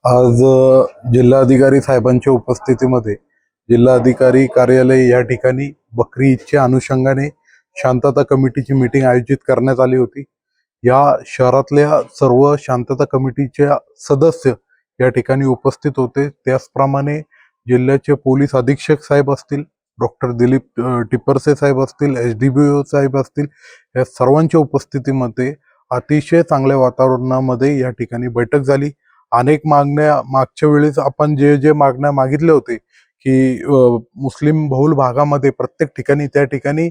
आज जिल्हाधिकारी साहेबांच्या उपस्थितीमध्ये जिल्हाधिकारी कार्यालय या ठिकाणी बकरी ईदच्या अनुषंगाने शांतता कमिटीची मीटिंग आयोजित करण्यात आली होती। या शहरातल्या सर्व शांतता कमिटीच्या सदस्य या ठिकाणी उपस्थित होते। त्याचप्रमाणे जिल्ह्याचे पोलीस अधीक्षक साहेब असतील, डॉक्टर दिलीप टिपरसे साहेब असतील, SDPO साहेब असतील, या सर्वांच्या उपस्थितीमध्ये अतिशय चांगल्या वातावरणामध्ये या ठिकाणी बैठक झाली। अनेक मागण्या मागच्या वेळेस आपण जे मागण्या मागितल्या होते की मुस्लिम बहुल भागामध्ये प्रत्येक ठिकाणी त्या ठिकाणी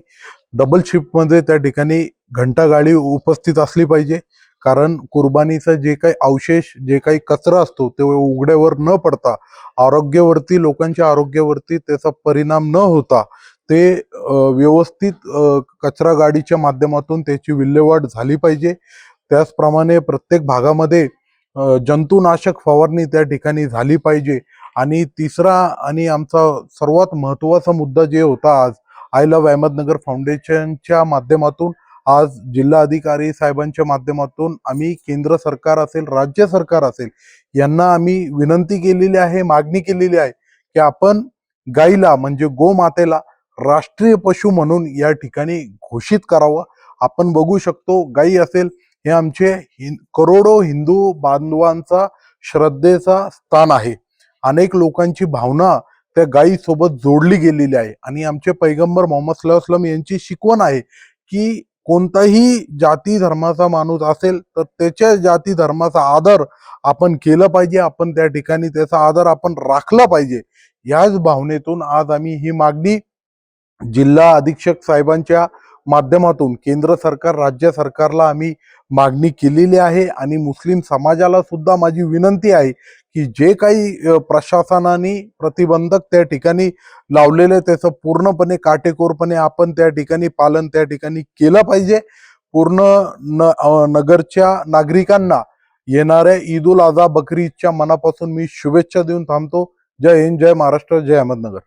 डबल शिफ्टमध्ये त्या ठिकाणी घंटा गाडी उपस्थित असली पाहिजे, कारण कुर्बानीचा जे काही अवशेष जे काही कचरा असतो ते उघड्यावर न पडता आरोग्यावरती लोकांच्या आरोग्यावरती त्याचा परिणाम न होता ते व्यवस्थित कचरा गाडीच्या माध्यमातून त्याची विल्हेवाट झाली पाहिजे। त्याचप्रमाणे प्रत्येक भागामध्ये जंतुनाशक फवारणी त्या ठिकाणी झाली पाहिजे। आणि तिसरा आणि आमचा सर्वात महत्त्वाचा मुद्दा जे होता, आज आय लव्ह अहमदनगर फाउंडेशनच्या माध्यमातून आज जिल्हाधिकारी साहेबांच्या माध्यमातून आम्ही केंद्र सरकार असेल, राज्य सरकार असेल, यांना आम्ही विनंती केलेली आहे, मागणी केलेली आहे की आपण गाईला म्हणजे गोमातेला राष्ट्रीय पशु म्हणून या ठिकाणी घोषित करावं। आपण बघू शकतो, गाई असेल हे आमचे करोडो हिंदू बांधवांचा श्रद्धेचा स्थान आहे। अनेक लोकांची भावना त्या गायी सोबत जोडली गेलेली आहे आणि आमचे पैगंबर मोहम्मद सल्लल्लाहु अलैहि वसल्लम यांची शिकवण आहे की कोणताही जाती धर्माचा माणूस असेल तर त्याच्या जाती धर्माचा आदर आपण केला पाहिजे, आपण त्या ठिकाणी त्याचा आदर आपण राखला पाहिजे। याच भावनेतून आज आम्ही ही मागणी जिल्हा अधीक्षक साहेबांच्या माध्यमातून केंद्र सरकार राज्य सरकारला आम्ही मागणी केलेली आहे। आणि मुस्लिम समाजाला सुद्धा माझी विनंती आहे की जे काही प्रशासनाने प्रतिबंधक त्या ठिकाणी लावलेले त्याचं पूर्णपणे काटेकोरपणे आपण त्या ठिकाणी पालन त्या ठिकाणी केलं पाहिजे। पूर्ण नगरच्या नागरिकांना येणाऱ्या ईद उल अजहा बकरी ईदच्या मनापासून मी शुभेच्छा देऊन थांबतो। जय हिंद, जय महाराष्ट्र, जय अहमदनगर।